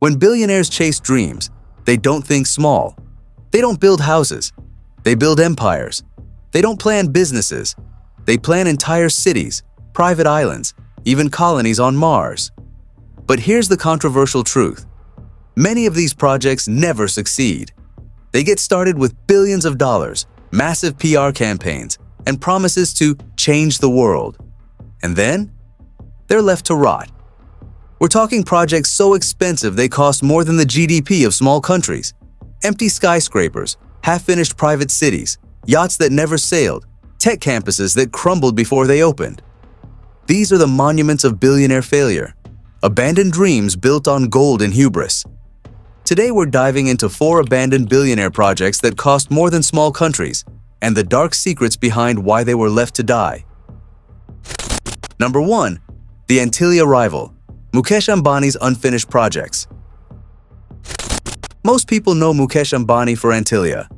When billionaires chase dreams, they don't think small. They don't build houses. They build empires. They don't plan businesses. They plan entire cities, private islands, even colonies on Mars. But here's the controversial truth. Many of these projects never succeed. They get started with billions of dollars, massive PR campaigns, and promises to change the world. And then, they're left to rot. We're talking projects so expensive they cost more than the GDP of small countries. Empty skyscrapers, half-finished private cities, yachts that never sailed, tech campuses that crumbled before they opened. These are the monuments of billionaire failure, abandoned dreams built on gold and hubris. Today we're diving into 4 abandoned billionaire projects that cost more than small countries, and the dark secrets behind why they were left to die. Number 1. The Antilia Rival, Mukesh Ambani's unfinished projects. Most people know Mukesh Ambani for Antilia,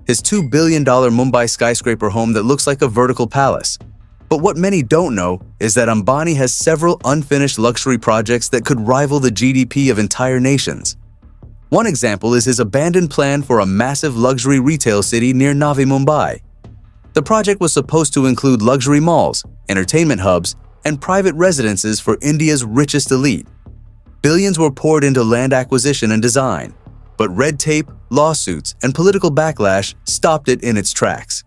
his $2 billion Mumbai skyscraper home that looks like a vertical palace. But what many don't know is that Ambani has several unfinished luxury projects that could rival the GDP of entire nations. One example is his abandoned plan for a massive luxury retail city near Navi Mumbai. The project was supposed to include luxury malls, entertainment hubs, and private residences for India's richest elite. Billions were poured into land acquisition and design, but red tape, lawsuits, and political backlash stopped it in its tracks.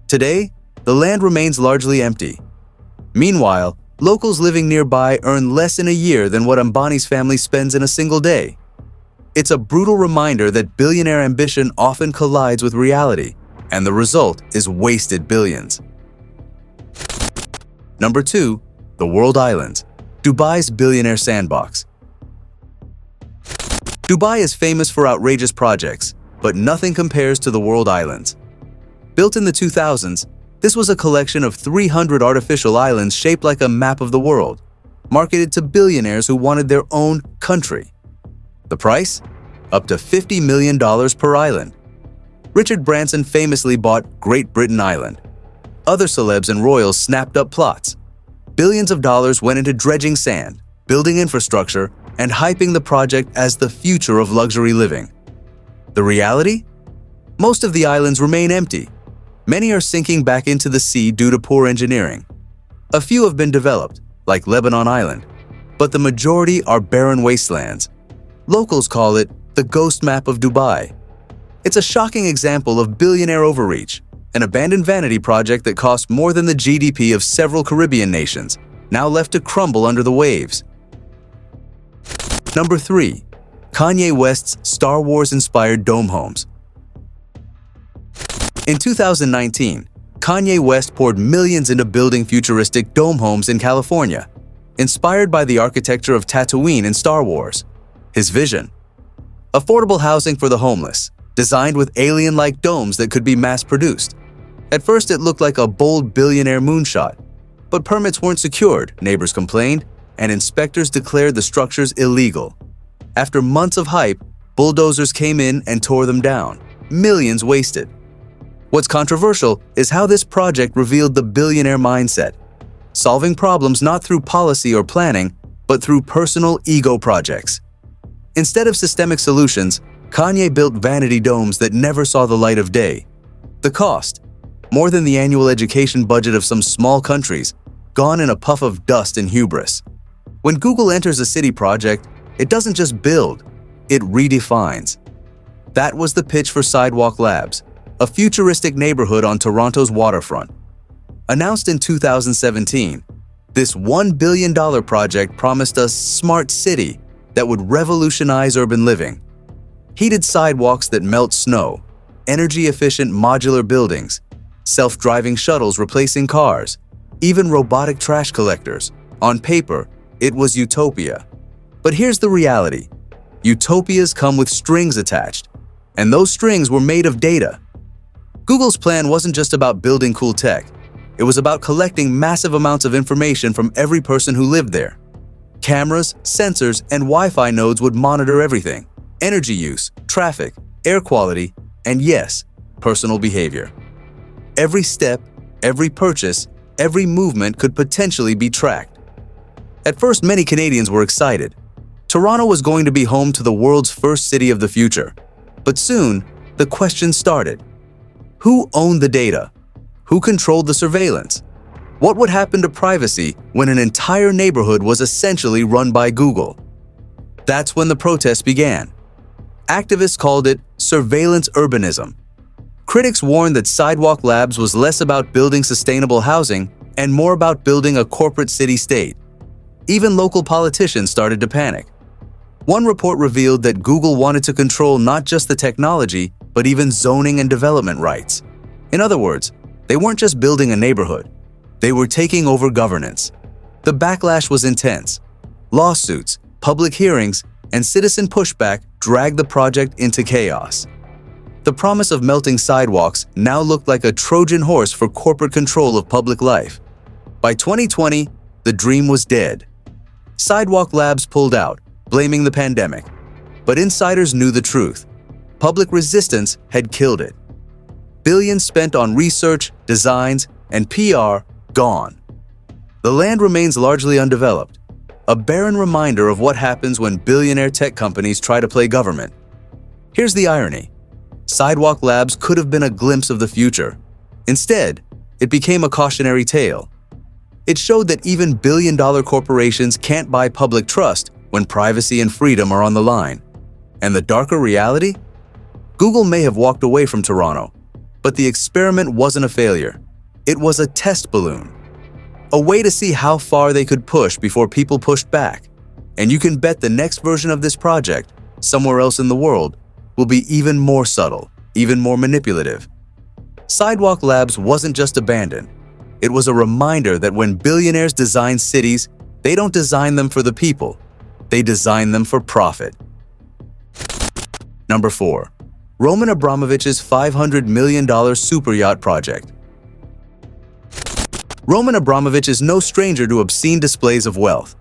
Today, the land remains largely empty. Meanwhile, locals living nearby earn less in a year than what Ambani's family spends in a single day. It's a brutal reminder that billionaire ambition often collides with reality, and the result is wasted billions. Number 2. The World Islands, Dubai's billionaire sandbox. Dubai is famous for outrageous projects, but nothing compares to the World Islands. Built in the 2000s, this was a collection of 300 artificial islands shaped like a map of the world, marketed to billionaires who wanted their own country. The price? Up to $50 million per island. Richard Branson famously bought Great Britain Island. Other celebs and royals snapped up plots. Billions of dollars went into dredging sand, building infrastructure, and hyping the project as the future of luxury living. The reality? Most of the islands remain empty. Many are sinking back into the sea due to poor engineering. A few have been developed, like Lebanon Island, but the majority are barren wastelands. Locals call it the ghost map of Dubai. It's a shocking example of billionaire overreach, an abandoned vanity project that cost more than the GDP of several Caribbean nations, now left to crumble under the waves. Number 3. Kanye West's Star Wars-inspired dome homes. In 2019, Kanye West poured millions into building futuristic dome homes in California, inspired by the architecture of Tatooine in Star Wars. His vision? Affordable housing for the homeless, designed with alien-like domes that could be mass-produced. At first, it looked like a bold billionaire moonshot, but permits weren't secured, neighbors complained, and inspectors declared the structures illegal. After months of hype, bulldozers came in and tore them down, millions wasted. What's controversial is how this project revealed the billionaire mindset, solving problems not through policy or planning, but through personal ego projects. Instead of systemic solutions, Kanye built vanity domes that never saw the light of day. The cost? More than the annual education budget of some small countries, gone in a puff of dust and hubris. When Google enters a city project, it doesn't just build, it redefines. That was the pitch for Sidewalk Labs, a futuristic neighborhood on Toronto's waterfront. Announced in 2017, this $1 billion project promised a smart city that would revolutionize urban living. Heated sidewalks that melt snow, energy-efficient modular buildings, self-driving shuttles replacing cars, even robotic trash collectors. On paper, it was utopia. But here's the reality. Utopias come with strings attached, and those strings were made of data. Google's plan wasn't just about building cool tech. It was about collecting massive amounts of information from every person who lived there. Cameras, sensors, and Wi-Fi nodes would monitor everything: energy use, traffic, air quality, and yes, personal behavior. Every step, every purchase, every movement could potentially be tracked. At first, many Canadians were excited. Toronto was going to be home to the world's first city of the future. But soon, the question started. Who owned the data? Who controlled the surveillance? What would happen to privacy when an entire neighborhood was essentially run by Google? That's when the protests began. Activists called it surveillance urbanism. Critics warned that Sidewalk Labs was less about building sustainable housing and more about building a corporate city-state. Even local politicians started to panic. One report revealed that Google wanted to control not just the technology, but even zoning and development rights. In other words, they weren't just building a neighborhood. They were taking over governance. The backlash was intense. Lawsuits, public hearings, and citizen pushback dragged the project into chaos. The promise of melting sidewalks now looked like a Trojan horse for corporate control of public life. By 2020, the dream was dead. Sidewalk Labs pulled out, blaming the pandemic. But insiders knew the truth. Public resistance had killed it. Billions spent on research, designs, and PR gone. The land remains largely undeveloped, a barren reminder of what happens when billionaire tech companies try to play government. Here's the irony. Sidewalk Labs could have been a glimpse of the future. Instead, it became a cautionary tale. It showed that even billion-dollar corporations can't buy public trust when privacy and freedom are on the line. And the darker reality? Google may have walked away from Toronto, but the experiment wasn't a failure. It was a test balloon. A way to see how far they could push before people pushed back. And you can bet the next version of this project, somewhere else in the world, will be even more subtle, even more manipulative. Sidewalk Labs wasn't just abandoned. It was a reminder that when billionaires design cities, they don't design them for the people. They design them for profit. Number 4. Roman Abramovich's $500 million superyacht project. Roman Abramovich is no stranger to obscene displays of wealth.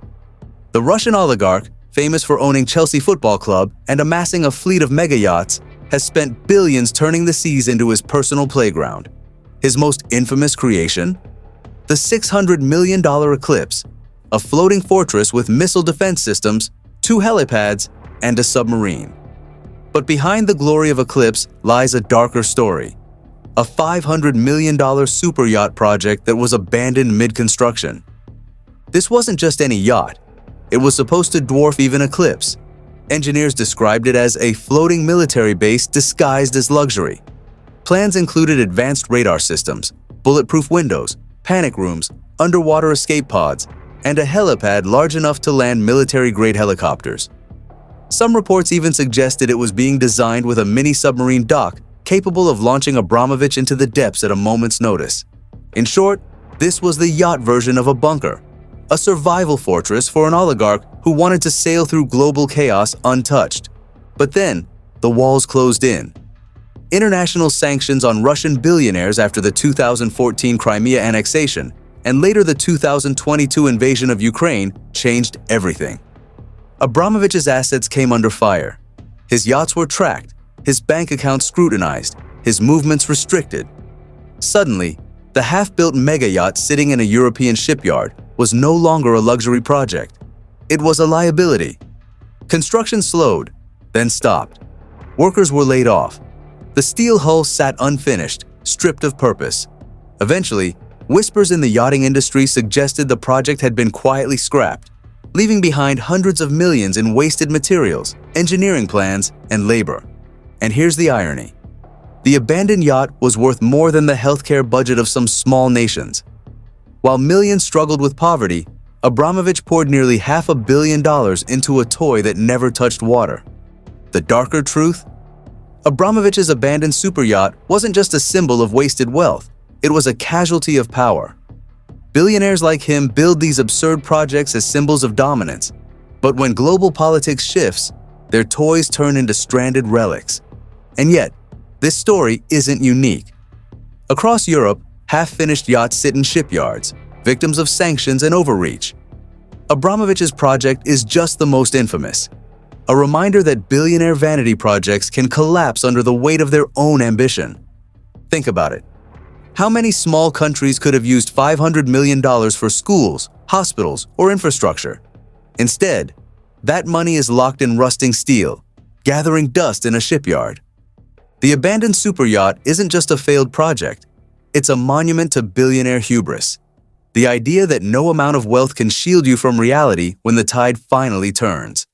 The Russian oligarch, famous for owning Chelsea Football Club and amassing a fleet of mega yachts, has spent billions turning the seas into his personal playground. His most infamous creation? The $600 million Eclipse, a floating fortress with missile defense systems, 2 helipads, and a submarine. But behind the glory of Eclipse lies a darker story. A $500 million superyacht project that was abandoned mid-construction. This wasn't just any yacht. It was supposed to dwarf even Eclipse. Engineers described it as a floating military base disguised as luxury. Plans included advanced radar systems, bulletproof windows, panic rooms, underwater escape pods, and a helipad large enough to land military-grade helicopters. Some reports even suggested it was being designed with a mini-submarine dock capable of launching Abramovich into the depths at a moment's notice. In short, this was the yacht version of a bunker, a survival fortress for an oligarch who wanted to sail through global chaos untouched. But then, the walls closed in. International sanctions on Russian billionaires after the 2014 Crimea annexation and later the 2022 invasion of Ukraine changed everything. Abramovich's assets came under fire. His yachts were tracked, his bank accounts scrutinized, his movements restricted. Suddenly, the half-built mega yacht sitting in a European shipyard was no longer a luxury project. It was a liability. Construction slowed, then stopped. Workers were laid off. The steel hull sat unfinished, stripped of purpose. Eventually, whispers in the yachting industry suggested the project had been quietly scrapped, leaving behind hundreds of millions in wasted materials, engineering plans, and labor. And here's the irony. The abandoned yacht was worth more than the healthcare budget of some small nations. While millions struggled with poverty, Abramovich poured nearly $500 million into a toy that never touched water. The darker truth? Abramovich's abandoned superyacht wasn't just a symbol of wasted wealth, it was a casualty of power. Billionaires like him build these absurd projects as symbols of dominance, but when global politics shifts, their toys turn into stranded relics. And yet, this story isn't unique. Across Europe, half-finished yachts sit in shipyards, victims of sanctions and overreach. Abramovich's project is just the most infamous. A reminder that billionaire vanity projects can collapse under the weight of their own ambition. Think about it. How many small countries could have used $500 million for schools, hospitals, or infrastructure? Instead, That money is locked in rusting steel, gathering dust in a shipyard. The abandoned superyacht isn't just a failed project. It's a monument to billionaire hubris. The idea that no amount of wealth can shield you from reality when the tide finally turns.